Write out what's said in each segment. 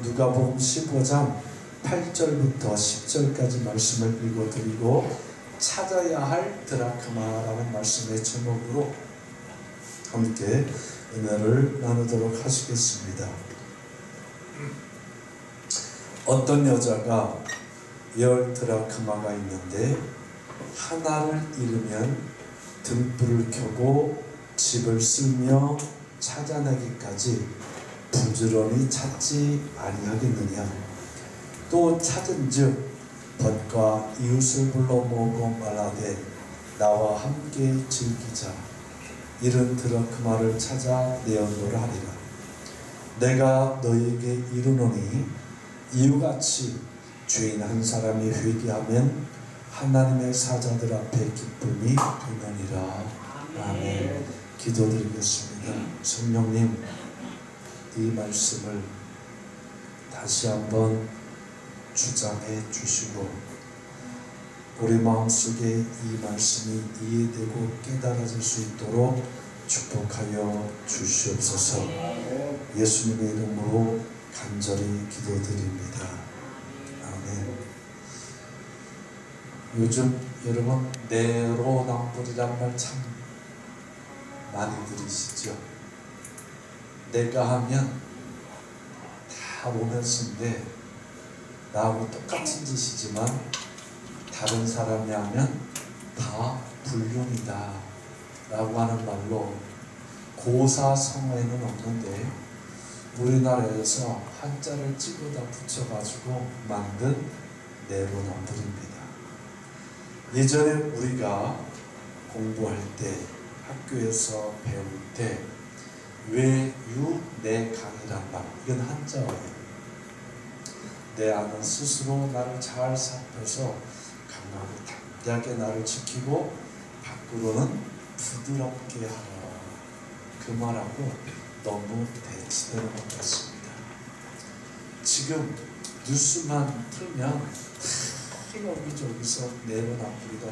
누가복음 15장 8절부터 10절까지 말씀을 읽어드리고 찾아야 할 드라크마라는 말씀의 제목으로 함께 은혜를 나누도록 하시겠습니다. 어떤 여자가 10 드라크마가 있는데 하나를 잃으면 등불을 켜고 집을 쓸며 찾아내기까지 부지런히 찾지 아니하겠느냐. 또 찾은즉 벗과 이웃을 불러 모으고 말하되 나와 함께 즐기자. 잃은 드라크마를 찾아 내어놓으라 하리라. 내가 너에게 이르노니 이유같이 죄인 한 사람이 회개하면 하나님의 사자들 앞에 기쁨이 되느니라. 아멘. 기도드리겠습니다. 성령님, 이 말씀을 다시 한번 주장해 주시고 우리 마음속에 이 말씀이 이해되고 깨달아질 수 있도록 축복하여 주시옵소서. 예수님의 이름으로 간절히 기도드립니다. 아멘. 요즘 여러분 내로남불이란 말 참 많이 들으시죠? 내가 하면 다 로맨스인데 나하고 똑같은 짓이지만 다른 사람이 하면 다 불륜이다 라고 하는 말로 고사성어에는 없는데 우리나라에서 한자를 찍어다 붙여가지고 만든 내로남불입니다. 예전에 우리가 공부할 때 학교에서 배울 때 외유내강이란 말, 이건 한자어예요. 내 안은 스스로 나를 잘 살펴서 강하고 담대하게 나를 지키고 밖으로는 부드럽게 하라. 그 말하고 너무 대치되는 것 같습니다. 지금 뉴스만 틀면 여기저기서 내로남불이다.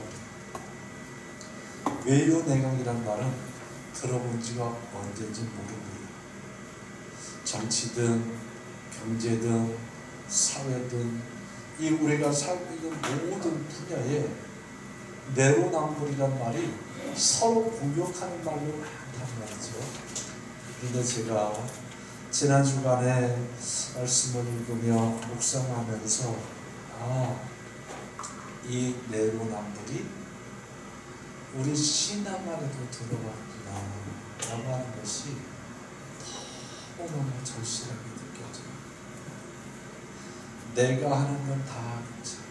외유내강이란 말은 들어본 지가 언제인지 모릅니다. 정치든 경제든 사회든 이 우리가 살고 있는 모든 분야에 내로남불이란 말이 서로 공격하는 말로 많단 말이죠. 그런데 제가 지난 주간에 말씀을 읽으며 묵상하면서 이 내로남불이 우리 신앙 안에도 들어갔구나 라고 하는 것이 너무너무 절실하게 느껴져요. 내가 하는 건 다 괜찮아.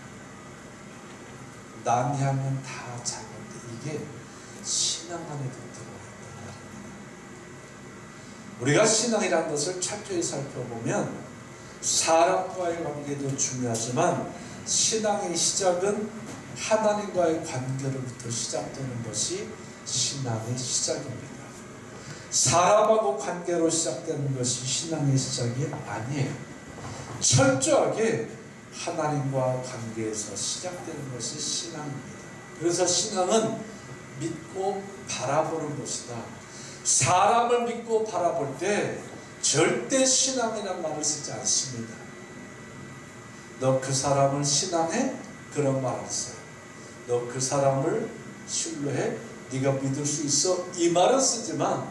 남이 하면 다 작은데 이게 신앙 안에도 들어갔단 말입니다. 우리가 신앙이라는 것을 철저히 살펴보면 사람과의 관계도 중요하지만 신앙의 시작은 하나님과의 관계로부터 시작되는 것이 신앙의 시작입니다. 사람하고 관계로 시작되는 것이 신앙의 시작이 아니에요. 철저하게 하나님과 관계에서 시작되는 것이 신앙입니다. 그래서 신앙은 믿고 바라보는 것이다. 사람을 믿고 바라볼 때 절대 신앙이라는 말을 쓰지 않습니다. 너 그 사람을 신앙해? 그런 말을 써요. 너 그 사람을 신뢰해? 네가 믿을 수 있어? 이 말은 쓰지만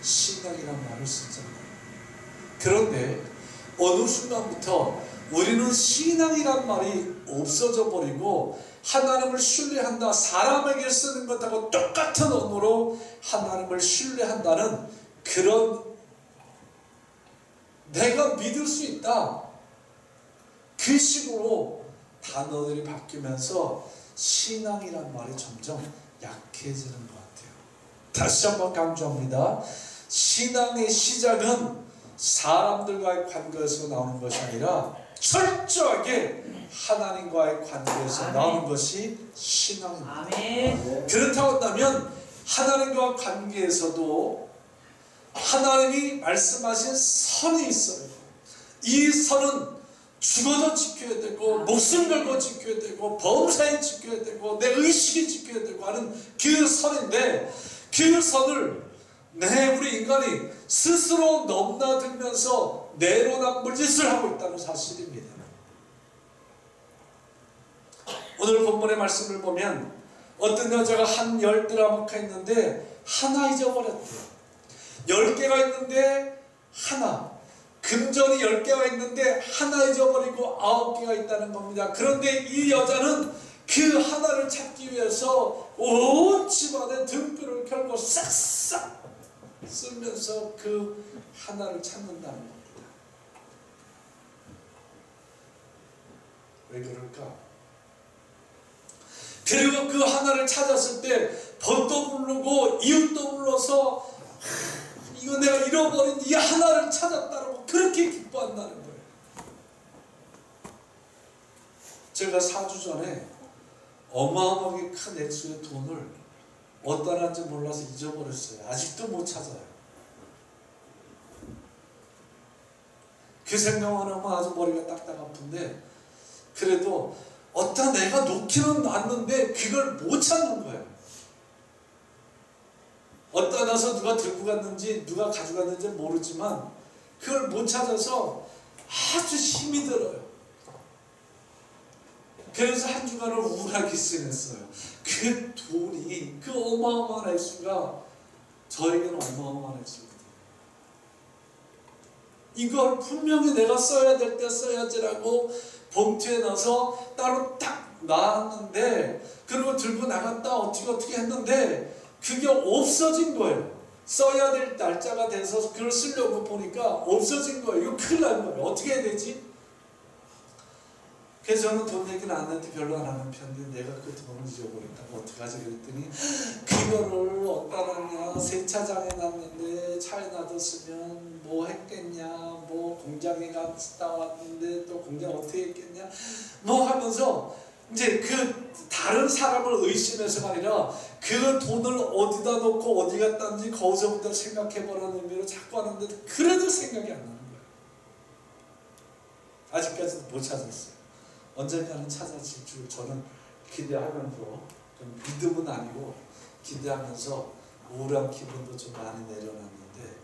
신앙이란 말을 쓰잖아요. 그런데 어느 순간부터 우리는 신앙이란 말이 없어져 버리고 하나님을 신뢰한다, 사람에게 쓰는 것하고 똑같은 언어로 하나님을 신뢰한다는 그런 내가 믿을 수 있다, 그 식으로 단어들이 바뀌면서 신앙이란 말이 점점 약해지는 것 같아요. 다시 한번 강조합니다. 신앙의 시작은 사람들과의 관계에서 나오는 것이 아니라 철저하게 하나님과의 관계에서 나오는 것이 신앙입니다. 아멘. 그렇다고 한다면 하나님과 관계에서도 하나님이 말씀하신 선이 있어요. 이 선은 죽어도 지켜야 되고 목숨 걸고 지켜야 되고 범사에 지켜야 되고 내 의식이 지켜야 되고 하는 그 선인데, 그 선을 우리 인간이 스스로 넘나들면서 내로남불짓을 하고 있다는 사실입니다. 오늘 본문의 말씀을 보면 어떤 여자가 한 10드라마가 있는데 하나 잊어버렸대요. 10개가 있는데 하나, 금전이 10개가 있는데 하나 잊어버리고 9개가 있다는 겁니다. 그런데 이 여자는 그 하나를 찾기 위해서 온 집안의 등불을 켜고 싹싹 쓸면서 그 하나를 찾는다는 겁니다. 왜 그럴까? 그리고 그 하나를 찾았을 때 법도 부르고 이웃도 불러서 이거 내가 잃어버린 이 하나를 찾았다고 그렇게 기뻐한다는 거예요. 제가 4주 전에 어마어마하게 큰 액수의 돈을 어디다 놨는지 몰라서 잊어버렸어요. 아직도 못 찾아요. 그 생각만 하면 아주 머리가 딱딱 아픈데, 그래도 어디다 내가 놓기는 놨는데 그걸 못 찾는 거예요. 어디다 놔서 누가 들고 갔는지 누가 가져갔는지 모르지만 그걸 못 찾아서 아주 힘이 들어요. 그래서 한 주간을 우울하게 지냈어요. 그 돈이, 그 어마어마한 액수가 저에게는 어마어마한 액수거든요. 이걸 분명히 내가 써야 될 때 써야지라고 봉투에 넣어서 따로 딱 놨는데, 그리고 들고 나갔다 어떻게 했는데 그게 없어진 거예요. 써야 될 날짜가 돼서 그걸 쓰려고 보니까 없어진 거예요. 이거 큰일 난 거예요. 어떻게 해야 되지? 그래서 저는 돈 얘기는 안 하는데 별로 안 하는 편인데, 내가 그 돈을 잊어버렸다고 어떡하지? 그랬더니 그거를 어디다 놨냐, 세차장에 놨는데 차에 놔뒀으면 뭐 했겠냐, 뭐 공장에 갔다 왔는데 또 공장 어떻게 했겠냐 뭐 하면서 이제 그 다른 사람을 의심해서가 아니라 그 돈을 어디다 놓고 어디 갔다는지 거기서부터 생각해보라는 의미로 자꾸 하는데 그래도 생각이 안 나는 거예요. 아직까지도 못 찾았어요. 언젠가는 찾아질 줄 저는 기대하면서, 좀 믿음은 아니고 기대하면서 우울한 기분도 좀 많이 내려놨는데,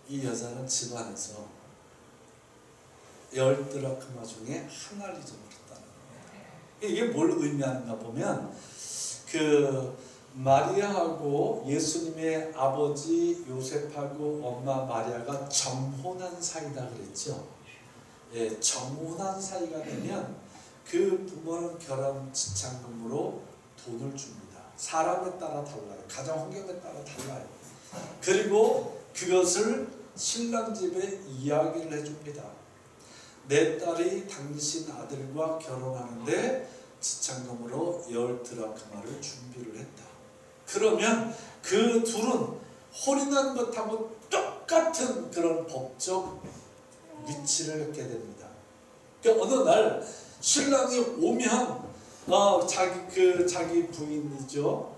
이 여자는 집안에서 10드라크마 중에 하나를 잊어버렸다는 거예요. 이게 뭘 의미하는가 보면, 그 마리아하고 예수님의 아버지 요셉하고 엄마 마리아가 정혼한 사이다 그랬죠. 예, 정혼한 사이가 되면 그 부모는 결혼 지참금으로 돈을 줍니다. 사람에 따라 달라요. 가정 환경에 따라 달라요. 그리고 그것을 신랑 집에 이야기를 해줍니다. 내 딸이 당신 아들과 결혼하는데 지참금으로 10드라크마를 준비를 했다. 그러면 그 둘은 혼인한 것하고 똑같은 그런 법적 위치를 갖게 됩니다. 그러니까 어느 날 신랑이 오면 자기 부인이죠.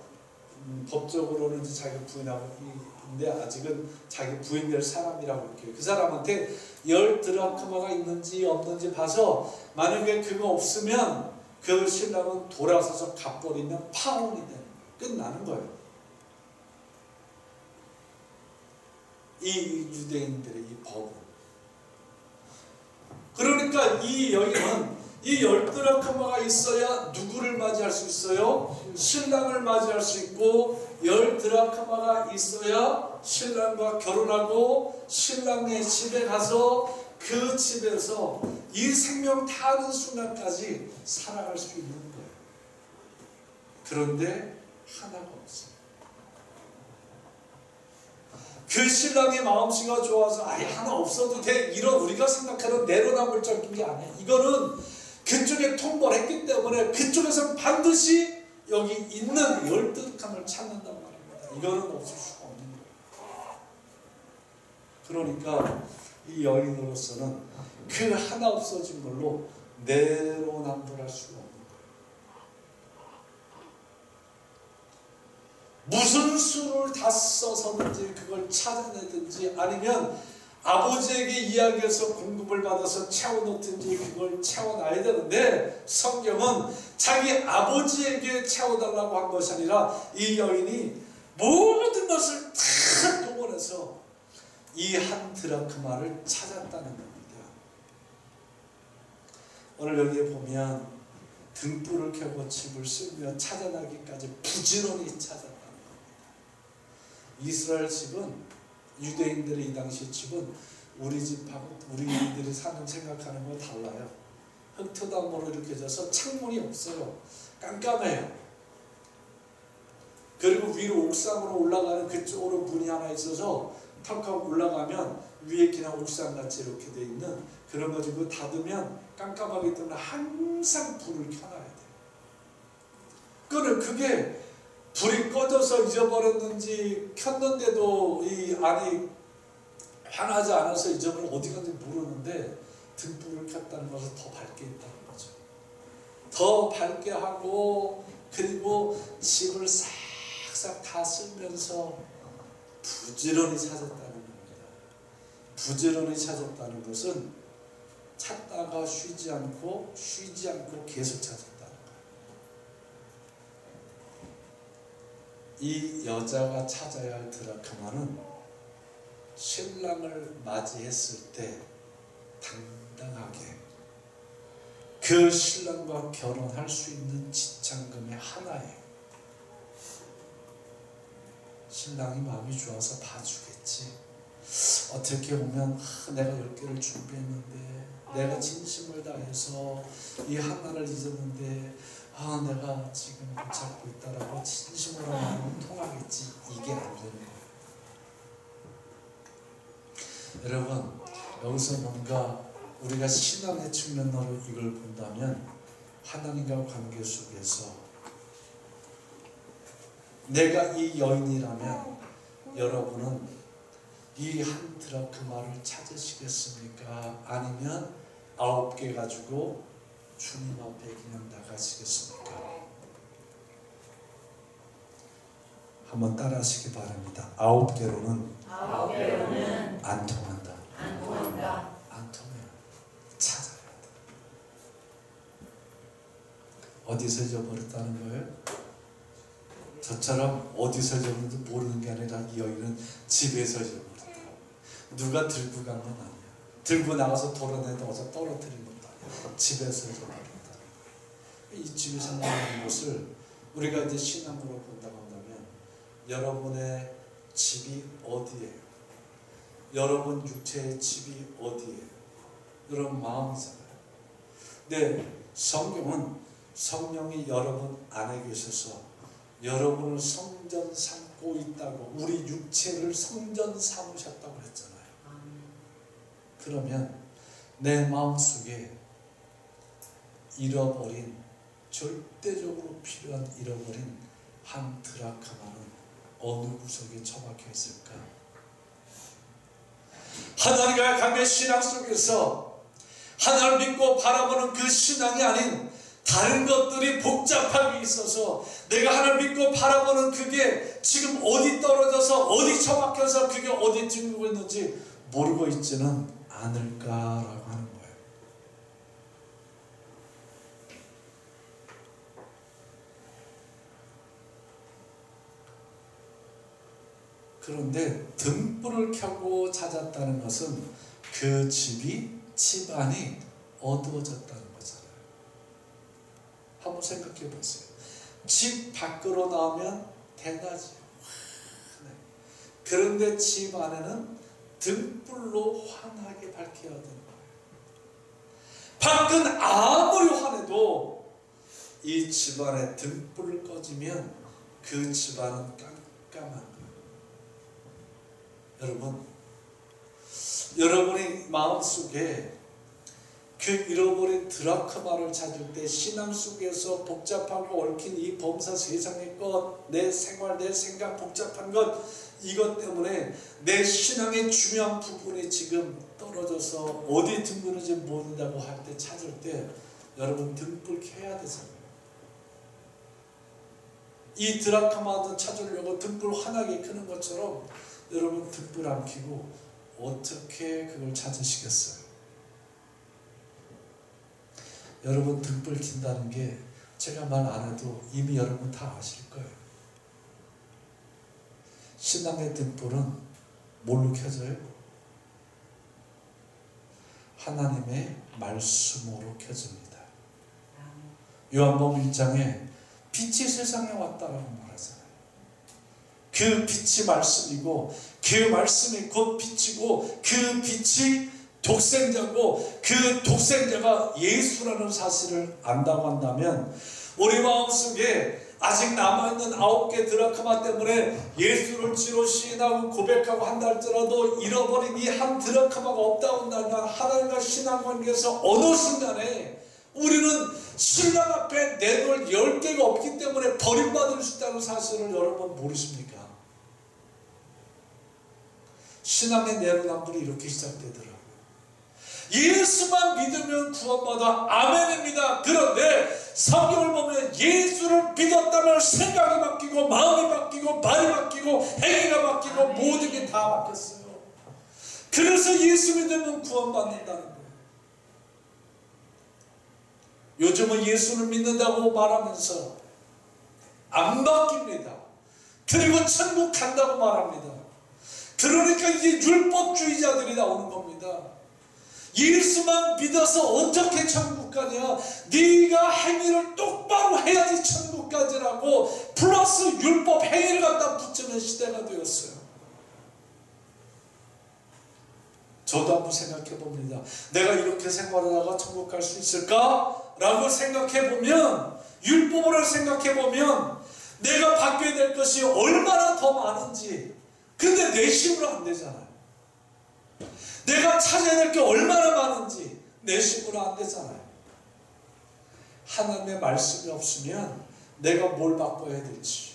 법적으로는 자기 부인인데 아직은 자기 부인 될 사람이라고 할게요. 그 사람한테 10드라크마가 있는지 없는지 봐서 만약에 그거 없으면 그 신랑은 돌아서서 갚버리면 파혼이 되는 거예요. 끝나는 거예요. 이 유대인들의 이 법은. 그러니까 이 여인은 이 10드라크마가 있어야 누구를 맞이할 수 있어요? 신랑을 맞이할 수 있고, 10드라크마가 있어야 신랑과 결혼하고 신랑의 집에 가서 그 집에서 이 생명 다하는 순간까지 살아갈 수 있는 거예요. 그런데 하나가 없어요. 그 신랑의 마음씨가 좋아서 아예 하나 없어도 돼, 이런 우리가 생각하는 내로남불적인 게 아니야. 이거는 그쪽에 통보를 했기 때문에 그쪽에서 반드시 여기 있는 10드라크마를 찾는단 말입니다. 이거는 없을 수가 없는 거예요. 그러니까 이 여인으로서는 그 하나 없어진 걸로 내로남불할 수가 없는 거예요. 무슨 수를 다 써서든지 그걸 찾아내든지, 아니면 아버지에게 이야기해서 공급을 받아서 채워놓든지 그걸 채워놔야 되는데, 성경은 자기 아버지에게 채워달라고 한 것이 아니라 이 여인이 모든 것을 다 동원해서 이 한 드라크마를 찾았다는 겁니다. 오늘 여기에 보면 등불을 켜고 집을 쓰며 찾아나기까지 부지런히 찾았다는 겁니다. 이스라엘 집은, 유대인들의 이 당시 집은 우리 집하고 우리들이 사는 생각하는 거 달라요. 흙토담으로 이렇게 져서 창문이 없어요. 깜깜해요. 그리고 위로 옥상으로 올라가는 그쪽으로 문이 하나 있어서 턱하고 올라가면 위에 그냥 옥상같이 이렇게 돼 있는 그런 가지고 닫으면 깜깜하기 때문에 항상 불을 켜놔야 돼요. 그게 불이 꺼져서 잊어버렸는지 켰는데도 이 안이 환하지 않아서 잊어버려 어디 갔는지 모르는데 등불을 켰다는 것은 더 밝게 있다는 거죠. 더 밝게 하고 그리고 집을 싹싹 다 쓸면서 부지런히 찾았다는 겁니다. 부지런히 찾았다는 것은 찾다가 쉬지 않고 계속 찾았다는 거예요. 이 여자가 찾아야 할 드라크마는 신랑을 맞이했을 때 당당하게 그 신랑과 결혼할 수 있는 지참금의 하나예요. 신랑이 마음이 좋아서 봐주겠지. 어떻게 보면 내가 10개를 준비했는데 내가 진심을 다해서 이 하나를 잊었는데 내가 지금 붙잡고 있다라고 진심으로 마음은 통하겠지. 이게 안 되는 거예요. 여러분, 여기서 뭔가 우리가 신앙의 측면으로 이걸 본다면 하나님과 관계 속에서 내가 이 여인이라면 여러분은 이 한 드라크마를 찾으시겠습니까? 아니면 9개 가지고 주님 앞에 그냥 나가시겠습니까? 한번 따라 하시기 바랍니다. 9개로는 안 통한다. 안 통해요. 찾아야 돼. 어디서 잊어버렸다는 거예요? 저처럼 어디서 잊어버렸는지 모르는 게 아니라 이 여인은 집에서 잊어버렸다. 누가 들고 간 건 아니야. 들고 나가서 도로내다 와서 떨어뜨린 것도 아니야. 집에서 잊어버렸다. 이 집에서 나오는 것을 우리가 이제 신앙으로 본다고 한다면 여러분의 집이 어디예요? 여러분 육체의 집이 어디예요? 여러분 마음이잖아요. 네, 성경은 성령이 여러분 안에 계셔서 여러분을 성전 삼고 있다고, 우리 육체를 성전 삼으셨다고 했잖아요. 그러면 내 마음속에 잃어버린, 절대적으로 필요한 잃어버린 한 드라크마는 어느 구석에 처박혀 있을까? 하나님과의 관계 신앙 속에서 하나님을 믿고 바라보는 그 신앙이 아닌 다른 것들이 복잡하게 있어서 내가 하나님을 믿고 바라보는 그게 지금 어디 떨어져서 어디 처박혀서 그게 어디 찡그고 있는지 모르고 있지는 않을까라고 하는 거예요. 그런데 등불을 켜고 찾았다는 것은 그 집안이 어두워졌다는 거잖아요. 한번 생각해 보세요. 집 밖으로 나오면 대낮이에요. 그런데 집 안에는 등불로 환하게 밝혀야 되는 거예요. 밖은 아무리 환해도 이 집안에 등불을 꺼지면 그 집안은 깜깜한 거예요. 여러분이 마음속에 그 잃어버린 드라크마를 찾을 때 신앙 속에서 복잡하고 얽힌 이 범사 세상의 것, 내 생활, 내 생각 복잡한 것, 이것 때문에 내 신앙의 중요한 부분이 지금 떨어져서 어디 둥그는지 모른다고 할 때 찾을 때 여러분 등불 켜야 되잖아요. 이 드라크마도 찾으려고 등불 환하게 켜는 것처럼 여러분 등불 안 켜고 어떻게 그걸 찾으시겠어요? 여러분 등불 킨다는 게 제가 말 안 해도 이미 여러분 다 아실 거예요. 신앙의 등불은 뭘로 켜져요? 하나님의 말씀으로 켜집니다. 요한복음 1장에 빛이 세상에 왔다라고 말하잖아요. 그 빛이 말씀이고 그 말씀이 곧 빛이고 그 빛이 독생자고 그 독생자가 예수라는 사실을 안다고 한다면 우리 마음속에 아직 남아있는 9개 드라크마 때문에 예수를 주로 시인하고 고백하고 한다 할지라도 잃어버린 이 한 드라크마가 없다고 한다면 하나님과 신앙관계에서 어느 순간에 우리는 신랑 앞에 내놓을 10개가 없기 때문에 버림받을 수 있다는 사실을 여러분 모르십니까? 신앙의 내로남불이 이렇게 시작되더라고요. 예수만 믿으면 구원받아. 아멘입니다. 그런데 성경을 보면 예수를 믿었다면 생각이 바뀌고 마음이 바뀌고 말이 바뀌고 행위가 바뀌고 모든 게 다 바뀌었어요. 그래서 예수 믿으면 구원받는다는 거예요. 요즘은 예수를 믿는다고 말하면서 안 바뀝니다. 그리고 천국 간다고 말합니다. 그러니까 이제 율법주의자들이 나오는 겁니다. 예수만 믿어서 어떻게 천국 가냐? 네가 행위를 똑바로 해야지 천국 가지라고 플러스 율법 행위를 갖다 붙이는 시대가 되었어요. 저도 한번 생각해 봅니다. 내가 이렇게 생활하다가 천국 갈 수 있을까? 라고 생각해 보면, 율법으로 생각해 보면 내가 받게 될 것이 얼마나 더 많은지. 근데 내 힘으로 안 되잖아요. 내가 찾아야 될 게 얼마나 많은지 내 힘으로 안 되잖아요. 하나님의 말씀이 없으면 내가 뭘 바꿔야 될지,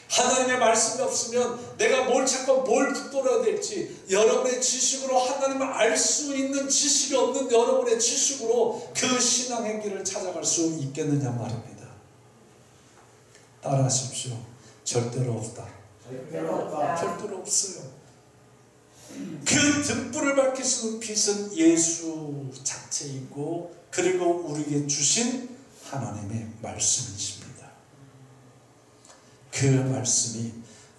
하나님의 말씀이 없으면 내가 뭘 찾고 뭘 붙들어야 될지, 여러분의 지식으로 하나님을 알 수 있는 지식이 없는 여러분의 지식으로 그 신앙의 길을 찾아갈 수 있겠느냐 말입니다. 따라하십시오. 절대로 없다. 절대로 없어요. 그 등불을 밝히시는 빛은 예수 자체이고 그리고 우리에게 주신 하나님의 말씀이십니다. 그 말씀이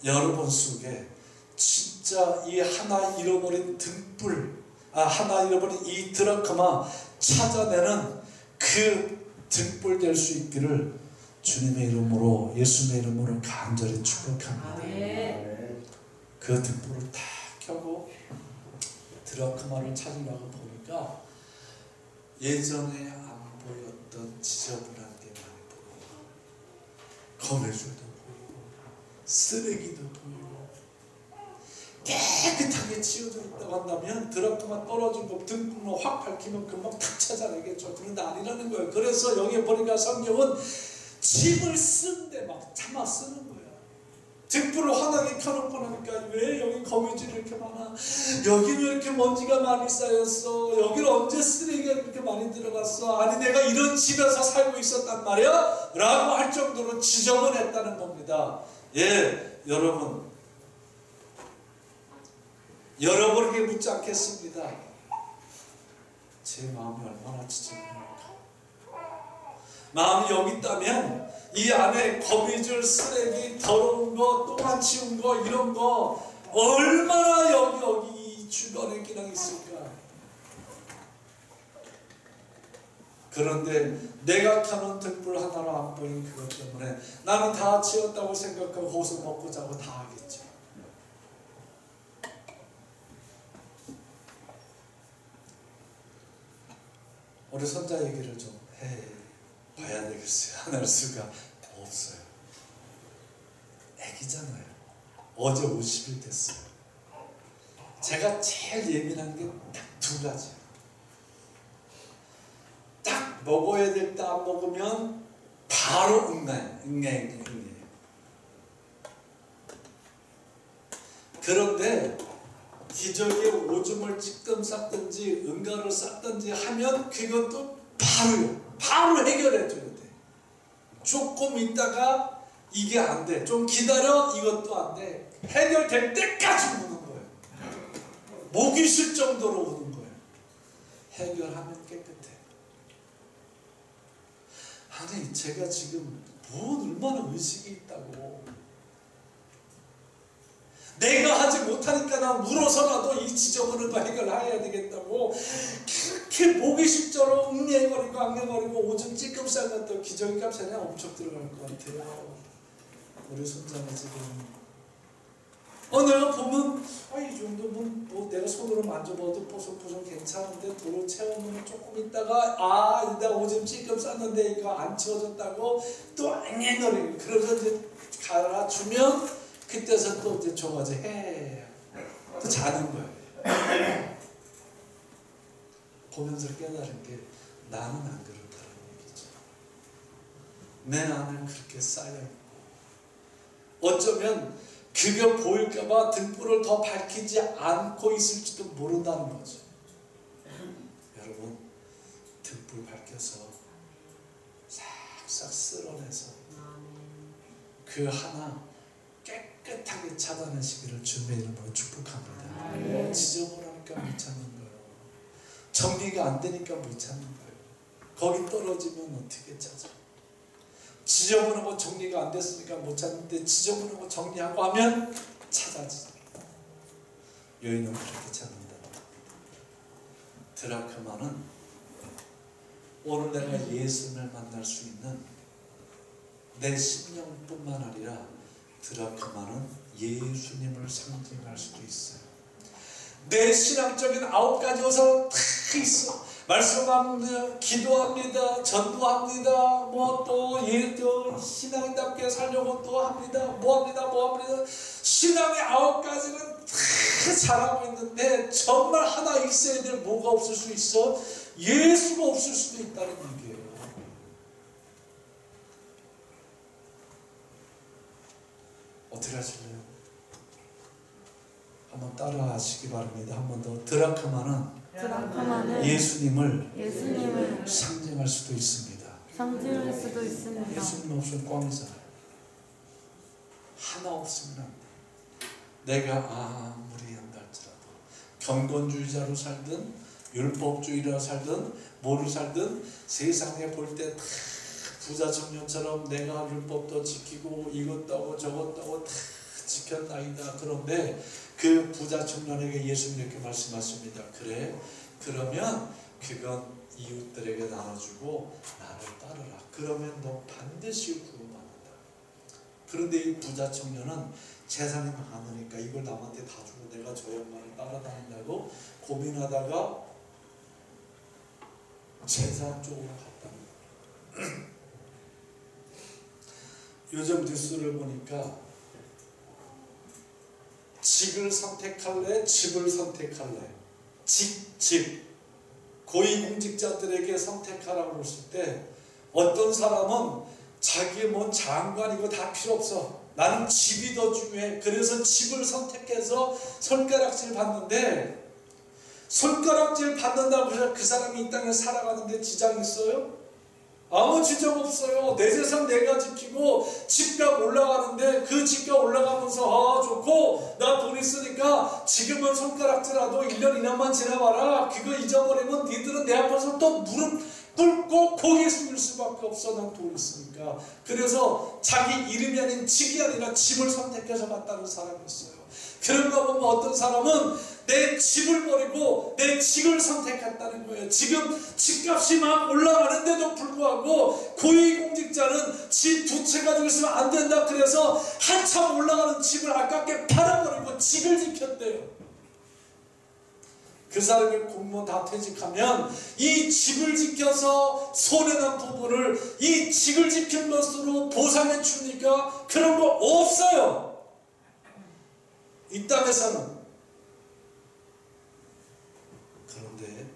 여러분 속에 진짜 이 하나 잃어버린 등불, 하나 잃어버린 이 드라크마 찾아내는 그 등불 될 수 있기를 주님의 이름으로, 예수님의 이름으로 간절히 축복합니다. 그 등불을 다 켜고 드라크마를 찾으려고 보니까 예전에 안 보였던 지저분한 게 많이 보이고, 거미줄도 보이고 쓰레기도 보이고, 깨끗하게 치워져 있다고 한다면 드라크마 떨어진 거 등불로 확 밝히면 금방 탁 찾아내겠죠. 그런데 아니라는 거예요. 그래서 여기 보니까 성경은 짐을 쓰는데 막 참아 쓰는 거야. 등불을 환하게 켜놓고 나니까 왜 여기 거미줄이 이렇게 많아? 여기는 이렇게 먼지가 많이 쌓였어? 여기는 언제 쓰레기가 그렇게 많이 들어갔어? 아니 내가 이런 집에서 살고 있었단 말이야? 라고 할 정도로 지저분했다는 겁니다. 예, 여러분에게 묻지 않겠습니다. 제 마음이 얼마나 지저분할까? 마음이 여기 있다면 이 안에 거미줄, 쓰레기, 더러운 거, 똥 안 치운 거, 이런 거 얼마나 여기 주변에 그냥 있을까? 그런데 내가 켜놓은 등불 하나로 안 보인 그것 때문에 나는 다 치웠다고 생각하고 거기서 먹고 자고 다 하겠죠. 우리 손자 얘기를 좀 봐야 되겠어요. 안 할 수가 없어요. 애기잖아요. 어제 50일 됐어요. 제가 제일 예민한 게 딱 두 가지예요. 딱 먹어야 될 때 안 먹으면 바로 응애. 그런데 기저귀에 오줌을 찌끔 쌌든지 응가를 쌌든지 하면 그것도 바로 해결해 줘야 돼. 조금 있다가 이게 안 돼, 좀 기다려, 이것도 안 돼. 해결될 때까지 우는 거예요. 목이 쉴 정도로 우는 거예요. 해결하면 깨끗해. 아니 제가 지금 얼마나 의식이 있다고. 내가 하지 못하니까 나 물어서라도 이 지저분한 거 해결해야 되겠다고 그렇게 목이 쉽도록 웅냥거리고 앙냥거리고 오줌 찔끔 싼 것도 기저귀값 전에 엄청 들어갈 것 같아요. 우리 손자가 지금 내가 보면 이 정도면 뭐 내가 손으로 만져봐도 뽀송뽀송 괜찮은데 도로 채우면 조금 있다가 내가 오줌 찔끔 쌌는데 이거 안 치워졌다고 또 앵앵거리고 그래서 이제 갈아주면 그때서 또 이제 줘가지고 또 자는 거예요. 보면서 깨달은 게 나는 안 그렇다는 얘기죠. 내 안을 그렇게 쌓여있고 어쩌면 그게 보일까봐 등불을 더 밝히지 않고 있을지도 모른다는 거죠. 여러분 등불 밝혀서 싹싹 쓸어내서 그 하나 깨끗하게 찾아내시기를 주님의 이름으로 축복합니다. 지저분하니까 못 찾는 거예요. 정리가 안 되니까 못 찾는 거예요. 거기 떨어지면 어떻게 찾아? 지저분하고 정리가 안 됐으니까 못 찾는데 지저분하고 정리하고 하면 찾아지죠. 여인은 그렇게 찾는다. 드라크마는 오늘 내가 예수님을 만날 수 있는 내 심령뿐만 아니라 드라크마는 예수님을 상징할 수도 있어요. 내 신앙적인 9가지 요소는 다 있어. 말씀합니다. 기도합니다. 전도합니다. 또 신앙답게 살려고 또 합니다. 뭐합니다. 신앙의 9가지는 다 잘하고 있는데 정말 하나 있어야 될 뭐가 없을 수 있어? 예수가 없을 수도 있다는 얘기예요. 어떻게 하실래요? 한번 따라 하시기 바랍니다. 한 번 더. 드라크마는 예수님을 상징할 수도 있습니다. 예수님 없으면 꽝이잖아요. 하나 없으면 안 돼. 내가 아무리 한다 할지라도 경건주의자로 살든 율법주의로 살든 뭐로 살든 세상에 볼 때 다 부자 청년처럼 내가 율법도 지키고 이것도 하고 저것도 하고 다 지켰나이다. 그런데 그 부자 청년에게 예수님이 이렇게 말씀하십니다. 그래? 그러면 그건 이웃들에게 나눠주고 나를 따르라. 그러면 너 반드시 구원받는다. 그런데 이 부자 청년은 재산이 많으니까 이걸 남한테 다 주고 내가 저 양반을 따라다닌다고 고민하다가 재산 쪽으로 갔다는 거예요. 요즘 뉴스를 보니까 직을 선택할래? 집을 선택할래? 집. 고위공직자들에게 선택하라고 했을 때 어떤 사람은 자기 장관이고 다 필요 없어. 나는 집이 더 중요해. 그래서 집을 선택해서 손가락질 받는데 손가락질 받는다고 해서 그 사람이 이 땅에 살아가는데 지장이 있어요? 아무 지장 없어요. 내 재산 내가 지키고 집값 올라가는데 그 집값 올라가면서 좋고 나 돈 있으니까 지금은 손가락질라도 1년 이나만 지나봐라. 그거 잊어버리면 니들은 내 앞에서 또 무릎 꿇고 고개 숙일 수밖에 없어. 난 돈 있으니까. 그래서 자기 이름이 아닌 직이 아니라 집을 선택해서 갔다는 사람이 있어요. 그런가 보면 어떤 사람은 내 집을 버리고 내 직을 선택했다는 거예요. 지금 집값이 막 올라가는데도 불구하고 고위공직자는 집 2채 가지고 있으면 안 된다. 그래서 한참 올라가는 집을 아깝게 팔아버리고 직을 지켰대요. 그 사람이 공무원 다 퇴직하면 이 집을 지켜서 손해난 부분을 이 직을 지킨 것으로 보상해 줍니까? 그런 거 없어요. 이 땅에서는. 그런데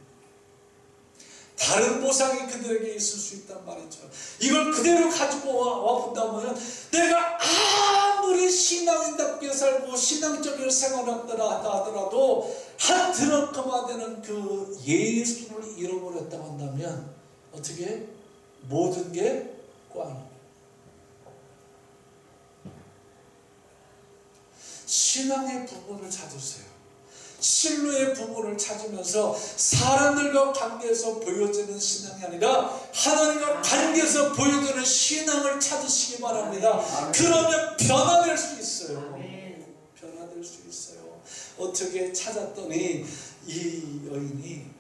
다른 보상이 그들에게 있을 수 있단 말이죠. 이걸 그대로 가지고 와본다면 내가 아무리 신앙인답게 살고 신앙적인 생활을 하더라도 한 드라크마 되는 그 예수를 잃어버렸다고 한다면 어떻게? 모든 게 꽝이에요. 신앙의 부분을 찾으세요. 신뢰의 부분을 찾으면서 사람들과 관계에서 보여지는 신앙이 아니라 하나님과 관계에서 보여지는 신앙을 찾으시기 바랍니다. 그러면 변화될 수 있어요. 변화될 수 어떻게 찾았더니 이 여인이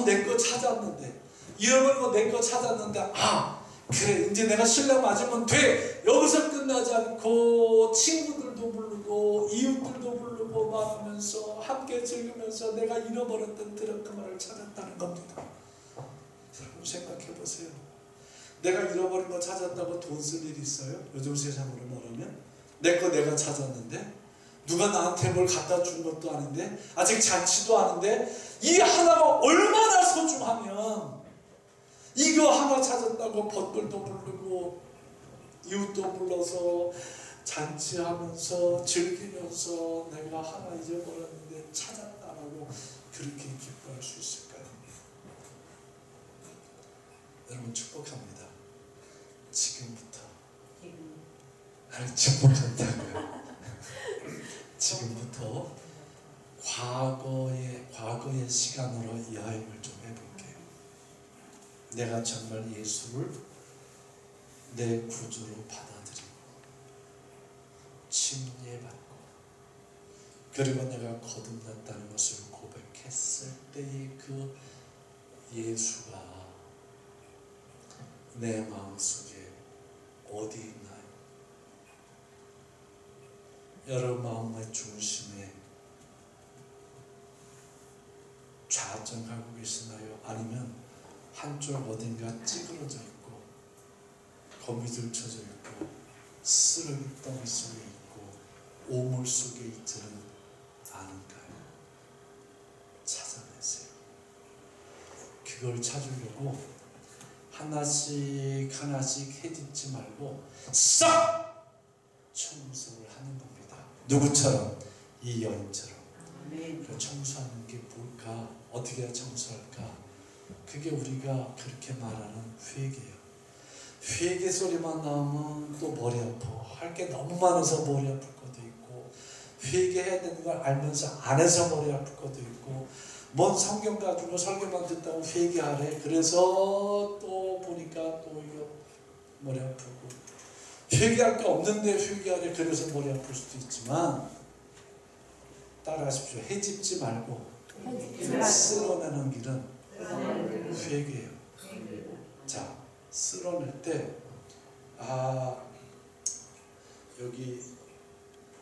내 거 찾았는데, 잃어버린 거 내 거 찾았는데, 그래 이제 내가 신랑 맞으면 돼. 여기서 끝나지 않고 친구들도 부르고 이웃들도 부르고 말하면서 함께 즐기면서 내가 잃어버렸던 드라크마를 찾았다는 겁니다. 여러분 생각해 보세요. 내가 잃어버린 거 찾았다고 돈 쓸 일 있어요? 요즘 세상으로 말하면 내 거 내가 찾았는데 누가 나한테 뭘 갖다 준 것도 아닌데 아직 잔치도 아닌데 이 하나가 얼마나 소중하면 이거 하나 찾았다고 벗들도 부르고 이웃도 불러서 잔치하면서 즐기면서 내가 하나 잊어버렸는데 찾았다라고 그렇게 기뻐할 수 있을까요? 여러분 축복합니다. 지금부터 축복한다고요. 지금부터 과거의 시간으로 여행을 좀 해볼게요. 내가 정말 예수를 내 구주로 받아들이고 침례받고 그리고 내가 거듭났다는 것을 고백했을 때의 그 예수가 내 마음속에 어디 있나요? 여러분 마음의 중심에 좌정하고 계시나요? 아니면 한쪽 어딘가 찌그러져 있고 거미줄쳐져 있고 쓰레기덩이 속에 있고 오물 속에 있지는 않은가요? 찾아내세요. 그걸 찾으려고 하나씩 헤집지 말고 싹 청소를 하는 겁니다. 누구처럼? 이 여인처럼. 그 청소하는 게 뭘까? 어떻게 청소할까? 그게 우리가 그렇게 말하는 회개예요. 회개 소리만 나오면 또 머리 아파. 할 게 너무 많아서 머리 아플 것도 있고 회개해야 되는 걸 알면서 안 해서 머리 아플 것도 있고 뭔 성경 가지고 설교만 듣다고 회개하래. 그래서 또 보니까 또 이거 머리 아프고 회개할 게 없는데 회개하래. 그래서 머리 아플 수도 있지만 따라하십시오. 헤집지 말고 쓸어내는 길은 회개예요. 자, 쓸어낼 때 여기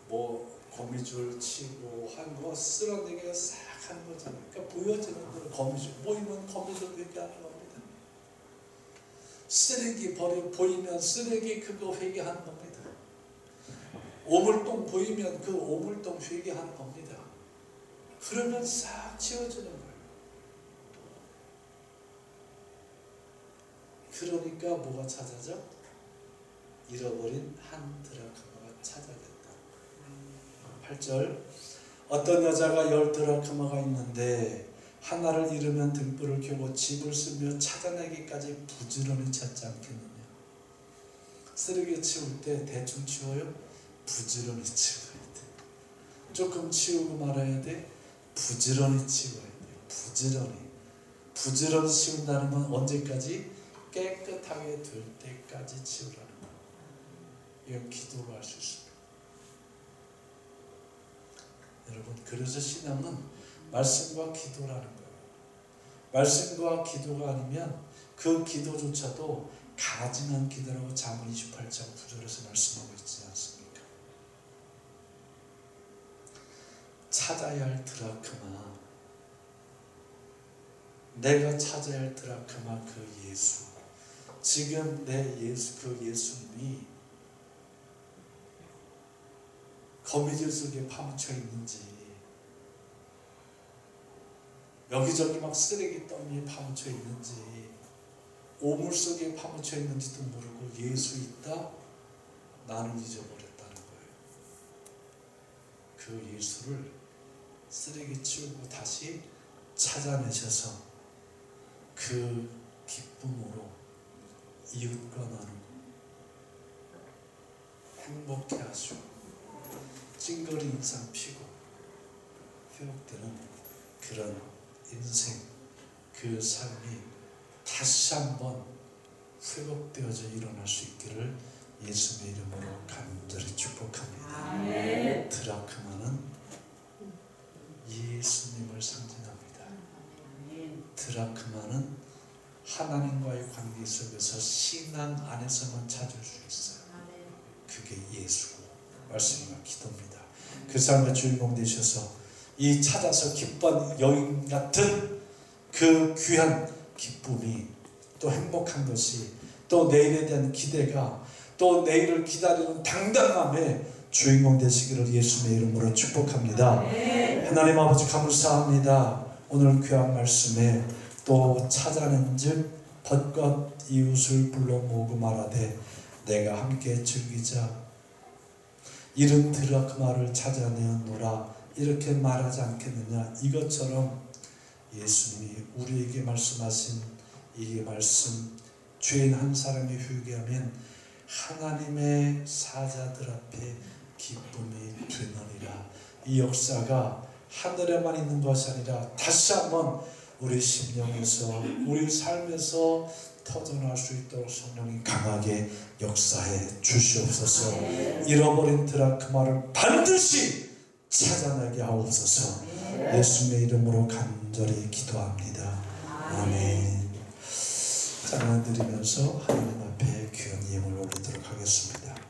뭐 거미줄 치고 한 거 쓸어내기가 싹 하는 거잖아요. 그러니까 보여지는 대로 거미줄 보이면 거미줄 회개하는 겁니다. 쓰레기 보이면 쓰레기 그거 회개하는 겁니다. 오물똥 보이면 그 오물똥 회개하는 겁니다. 그러면 싹 치워지는 거예요. 그러니까 뭐가 찾아져? 잃어버린 한 드라크마가 찾아졌다. 8절 어떤 여자가 10 드라크마가 있는데 하나를 잃으면 등불을 켜고 집을 쓰며 찾아내기까지 부지런히 찾지 않겠느냐. 쓰레기 치울 때 대충 치워요? 부지런히 치워야 돼. 조금 치우고 말아야 돼? 부지런히 치워야 돼. 부지런히 치운다는 건 언제까지? 깨끗하게 될 때까지 치우라는 거예요. 이건 기도로 할 수 있습니다. 여러분, 그래서 신앙은 말씀과 기도라는 거예요. 말씀과 기도가 아니면 그 기도조차도 가증한 기도라고 잠언 28장 9절에서 말씀하고 있지 않습니까? 찾아야 할 드라크마, 내가 찾아야 할 드라크마 그 예수. 지금 내 예수, 그 예수님이 거미줄 속에 파묻혀 있는지, 여기저기 막 쓰레기 더미에 파묻혀 있는지, 오물 속에 파묻혀 있는지도 모르고 예수 있다? 나는 잊어버렸다는 거예요. 그 예수를 쓰레기 치우고 다시 찾아내셔서 그 기쁨으로 이웃과 나누고 행복해 하시고 찡그리 인상 피고 회복되는 그런 인생, 그 삶이 다시 한번 회복되어져 일어날 수 있기를 예수님의 이름으로 간절히 축복합니다. 아멘. 드라크마는 예수님을 상징합니다. 드라크마는 하나님과의 관계 속에서 신앙 안에서만 찾을 수 있어요. 그게 예수고 말씀과 기도입니다. 그 삶의 주인공 되셔서 이 찾아서 기뻐한 여인 같은 그 귀한 기쁨이, 또 행복한 것이, 또 내일에 대한 기대가, 또 내일을 기다리는 당당함의 주인공 되시기를 예수님의 이름으로 축복합니다. 하나님 아버지 감사합니다. 오늘 귀한 말씀에 또 찾아낸 즉 벗것 이웃을 불러 모으고 말하되 내가 함께 즐기자. 이른 드라크마를 찾아내었노라 이렇게 말하지 않겠느냐. 이것처럼 예수님이 우리에게 말씀하신 이 말씀, 죄인 한 사람이 회개하면 하나님의 사자들 앞에 기쁨이 되느니라. 이 역사가 하늘에만 있는 것이 아니라 다시 한번 우리 심령에서, 우리 삶에서 터져날 수 있도록 성령이 강하게 역사해 주시옵소서. 잃어버린 드라크마를 반드시 찾아내게 하옵소서. 예수님의 이름으로 간절히 기도합니다. 아멘. 찬양 드리면서 하나님 앞에 귀한 예물 올리도록 하겠습니다.